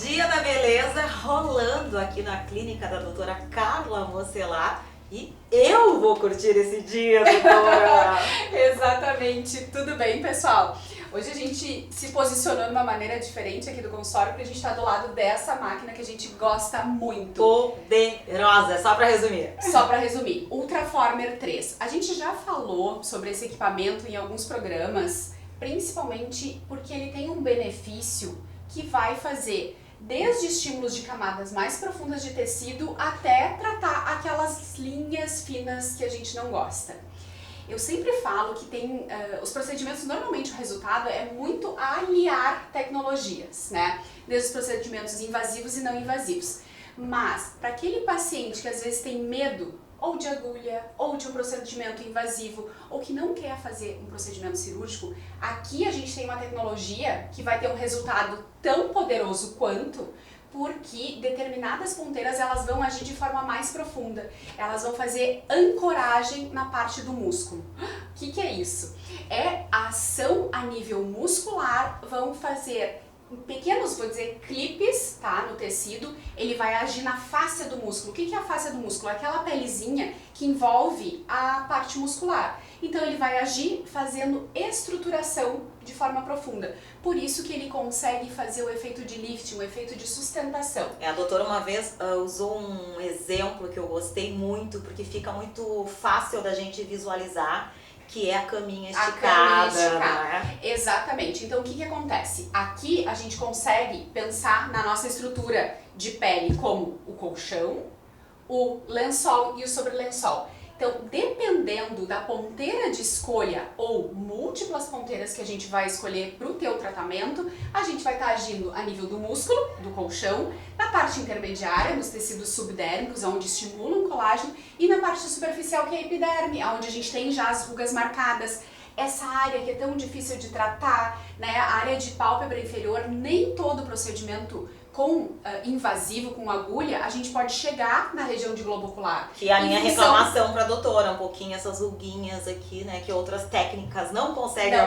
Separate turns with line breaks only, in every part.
Dia da Beleza rolando aqui na clínica da doutora Carla Mocelar. E eu vou curtir esse dia, doutora!
Exatamente. Tudo bem, pessoal? Hoje a gente se posicionou de uma maneira diferente aqui do consultório, porque a gente está do lado dessa máquina que a gente gosta muito.
Poderosa, só pra resumir.
Só para resumir, Ultraformer 3. A gente já falou sobre esse equipamento em alguns programas, principalmente porque ele tem um benefício que vai fazer desde estímulos de camadas mais profundas de tecido até tratar aquelas linhas finas que a gente não gosta. Eu sempre falo que tem os procedimentos, normalmente o resultado é muito aliar tecnologias, né? Desde os procedimentos invasivos e não invasivos. Mas para aquele paciente que às vezes tem medo ou de agulha, ou de um procedimento invasivo, ou que não quer fazer um procedimento cirúrgico, aqui a gente tem uma tecnologia que vai ter um resultado tão poderoso quanto, porque determinadas ponteiras elas vão agir de forma mais profunda, elas vão fazer ancoragem na parte do músculo. O que é isso? É a ação a nível muscular, vão fazer pequenos, vou dizer, clipes, tá, no tecido, ele vai agir na fáscia do músculo. O que é a fáscia do músculo? Aquela pelezinha que envolve a parte muscular. Então ele vai agir fazendo estruturação de forma profunda. Por isso que ele consegue fazer o efeito de lifting, o efeito de sustentação.
A doutora uma vez usou um exemplo que eu gostei muito, porque fica muito fácil da gente visualizar, que é a caminha esticada, né?
Exatamente. Então o que acontece? Aqui a gente consegue pensar na nossa estrutura de pele como o colchão, o lençol e o sobrelençol. Então, dependendo da ponteira de escolha ou múltiplas ponteiras que a gente vai escolher para o teu tratamento, a gente vai estar agindo a nível do músculo, do colchão, na parte intermediária, nos tecidos subdérmicos, onde estimulam o colágeno, e na parte superficial, que é a epiderme, onde a gente tem já as rugas marcadas. Essa área que é tão difícil de tratar, né, a área de pálpebra inferior, nem todo procedimento invasivo, com agulha, a gente pode chegar na região de globo ocular.
Que é a minha reclamação pra doutora, um pouquinho essas ruguinhas aqui, né, que outras técnicas não conseguem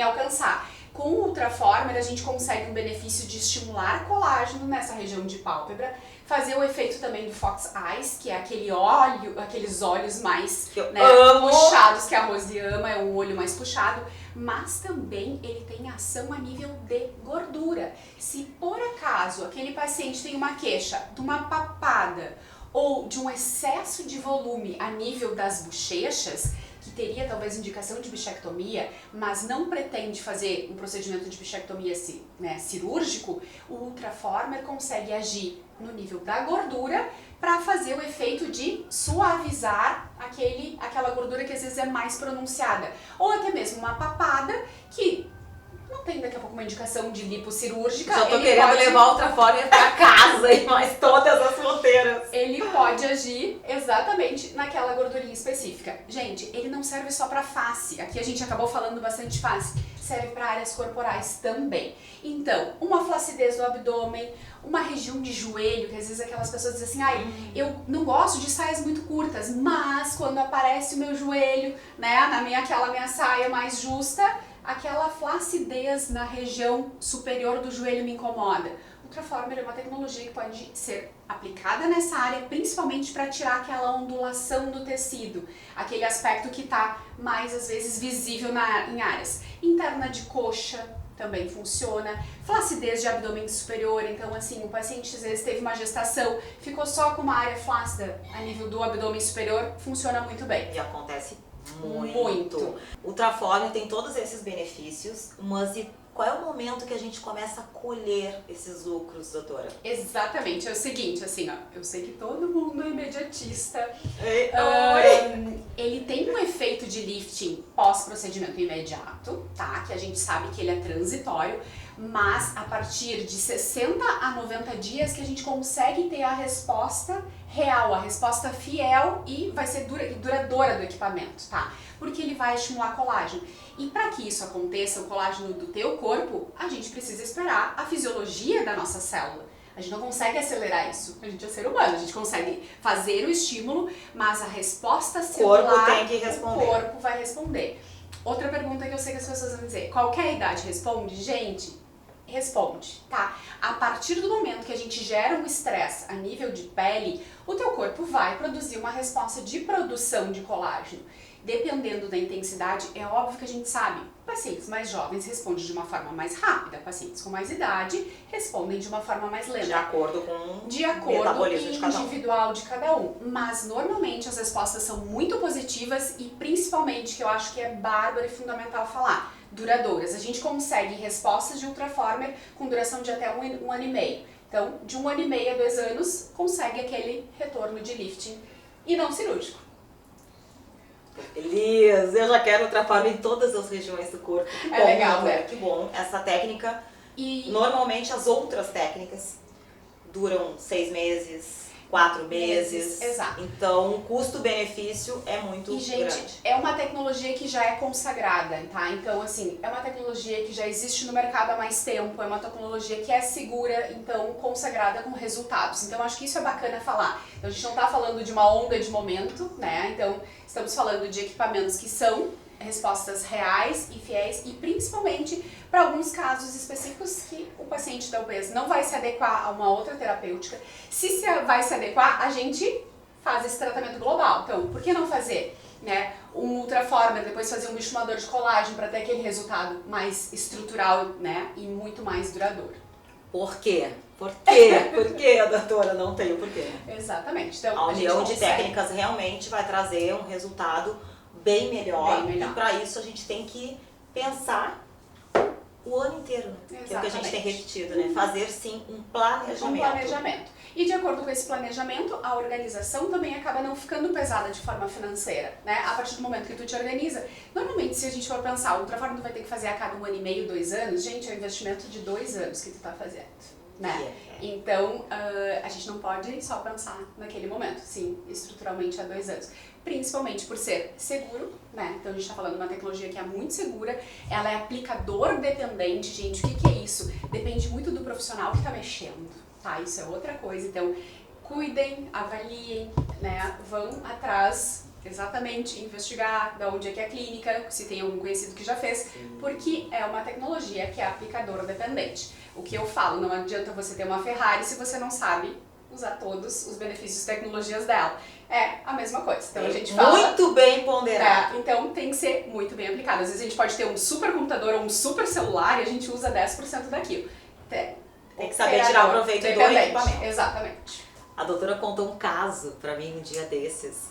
alcançar. Com o Ultraformer a gente consegue um benefício de estimular colágeno nessa região de pálpebra, fazer o efeito também do Fox Eyes, que é aqueles olhos mais puxados, que a Rose ama, é um olho mais puxado, mas também ele tem ação a nível de gordura. Se por acaso aquele paciente tem uma queixa de uma papada ou de um excesso de volume a nível das bochechas, que teria talvez indicação de bichectomia, mas não pretende fazer um procedimento de bichectomia cirúrgico, o Ultraformer consegue agir no nível da gordura para fazer o efeito de suavizar aquela gordura que às vezes é mais pronunciada. Ou até mesmo uma papada que não tem daqui a pouco uma indicação de lipo-cirúrgica.
Já tô querendo levar o Ultraformer pra casa e mais todas as fronteiras.
Ele pode agir exatamente naquela gordurinha específica. Gente, ele não serve só pra face. Aqui a gente acabou falando bastante de face. Serve para áreas corporais também. Então, uma flacidez do abdômen, uma região de joelho, que às vezes aquelas pessoas dizem assim, eu não gosto de saias muito curtas, mas quando aparece o meu joelho, né, aquela minha saia mais justa, aquela flacidez na região superior do joelho me incomoda. O Ultraformer é uma tecnologia que pode ser aplicada nessa área, principalmente para tirar aquela ondulação do tecido, aquele aspecto que está mais, às vezes, visível em áreas. Interna de coxa também funciona, flacidez de abdômen superior, então assim, o paciente às vezes teve uma gestação, ficou só com uma área flácida a nível do abdômen superior, funciona muito bem.
E acontece muito. O Ultraformer tem todos esses benefícios, mas qual é o momento que a gente começa a colher esses lucros, doutora?
Exatamente, é o seguinte, assim, ó, eu sei que todo mundo é imediatista. Ele tem um efeito de lifting pós-procedimento imediato, tá? Que a gente sabe que ele é transitório, mas a partir de 60 a 90 dias que a gente consegue ter a resposta real, a resposta fiel e vai ser duradoura do equipamento, tá? Porque ele vai estimular colágeno. E para que isso aconteça, o colágeno do teu corpo, a gente precisa esperar a fisiologia da nossa célula. A gente não consegue acelerar isso, a gente é ser humano, a gente consegue fazer o estímulo, mas a resposta celular,
o corpo tem que responder.
O corpo vai responder. Outra pergunta que eu sei que as pessoas vão dizer, qualquer idade responde? Gente, responde, tá? A partir do momento que a gente gera um estresse a nível de pele, o teu corpo vai produzir uma resposta de produção de colágeno. Dependendo da intensidade, é óbvio que a gente sabe, pacientes mais jovens respondem de uma forma mais rápida, pacientes com mais idade respondem de uma forma mais lenta.
De acordo com o
metabolismo
de cada um.
Individual de cada um. Mas normalmente as respostas são muito positivas e principalmente, que eu acho que é bárbaro e fundamental falar, duradouras. A gente consegue respostas de Ultraformer com duração de até um ano e meio. Então, de 1 ano e meio a 2 anos, consegue aquele retorno de lifting e não cirúrgico.
Beleza, eu já quero Ultraformer em todas as regiões do corpo. Que bom,
legal, né?
Que bom. Essa técnica,
E
normalmente as outras técnicas duram 6 meses, 4 meses.
Exato.
Então, o custo-benefício é muito
E, gente,
grande.
é uma tecnologia que já é consagrada, tá? Então, assim, é uma tecnologia que já existe no mercado há mais tempo, é uma tecnologia que é segura, então, consagrada com resultados. Então, acho que isso é bacana falar. Então, a gente não tá falando de uma onda de momento, né? Então, estamos falando de equipamentos que são respostas reais e fiéis e principalmente para alguns casos específicos que o paciente talvez não vai se adequar a uma outra terapêutica. Se vai se adequar, a gente faz esse tratamento global. Então, por que não fazer, né, um Ultraformer, depois fazer um estimulador de colágeno para ter aquele resultado mais estrutural, né, e muito mais duradouro.
Por quê? Por quê? Por quê, doutora? Não tem o porquê.
Exatamente. Então,
A união de
consegue.
técnicas realmente vai trazer um resultado bem melhor.
Bem melhor.
E para isso a gente tem que pensar o ano inteiro, né? Que é o que a gente tem repetido, né? Fazer sim um planejamento.
Um planejamento. E de acordo com esse planejamento, a organização também acaba não ficando pesada de forma financeira, né? A partir do momento que tu te organiza. Normalmente, se a gente for pensar, o Ultraformer tu vai ter que fazer a cada 1 ano e meio, 2 anos, gente, é um investimento de 2 anos que tu tá fazendo, né? Então, a gente não pode só pensar naquele momento, sim, estruturalmente há 2 anos. Principalmente por ser seguro, né? Então a gente está falando de uma tecnologia que é muito segura, ela é aplicador dependente, gente. O que é isso? Depende muito do profissional que está mexendo, tá? Isso é outra coisa. Então, cuidem, avaliem, né? Vão atrás, exatamente, investigar de onde é que é a clínica, se tem algum conhecido que já fez, porque é uma tecnologia que é aplicador dependente. O que eu falo, não adianta você ter uma Ferrari se você não sabe usar todos os benefícios e tecnologias dela. É a mesma coisa. Então a gente fala...
Muito bem ponderado.
Então tem que ser muito bem aplicado. Às vezes a gente pode ter um super computador ou um super celular e a gente usa 10% daquilo.
Tem que saber tirar o proveito do equipamento.
Exatamente.
A doutora contou um caso pra mim um dia desses.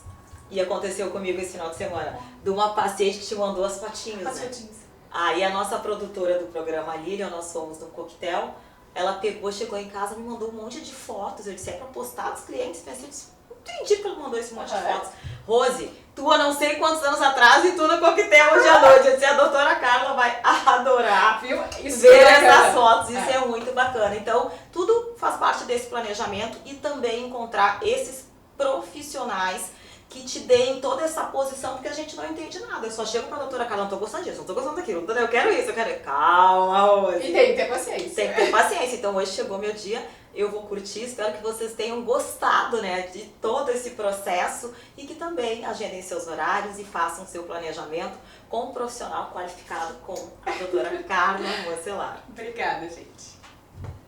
E aconteceu comigo esse final de semana. De uma paciente que te mandou as fotinhos,
As
né?
fotinhos.
Aí a nossa produtora do programa Lilian, nós fomos no coquetel, ela pegou, chegou em casa, me mandou um monte de fotos. Eu disse, é pra postar dos clientes. Pensei, não entendi porque ela mandou esse monte de fotos. Rose, tu há não sei quantos anos atrás e tu no coquetel hoje à noite. Eu disse, a doutora Carla vai adorar ver essas fotos. Isso é muito bacana. Então, tudo faz parte desse planejamento e também encontrar esses profissionais que te deem toda essa posição, porque a gente não entende nada. Eu só chego pra doutora Carla, não tô gostando disso, não tô gostando daquilo, eu quero isso, eu quero... Calma, Rose.
E tem que ter paciência.
Tem que ter paciência. Então hoje chegou meu dia, eu vou curtir, espero que vocês tenham gostado, né, de todo esse processo e que também agendem seus horários e façam seu planejamento com um profissional qualificado como a doutora Carla Mocelar.
Obrigada, gente.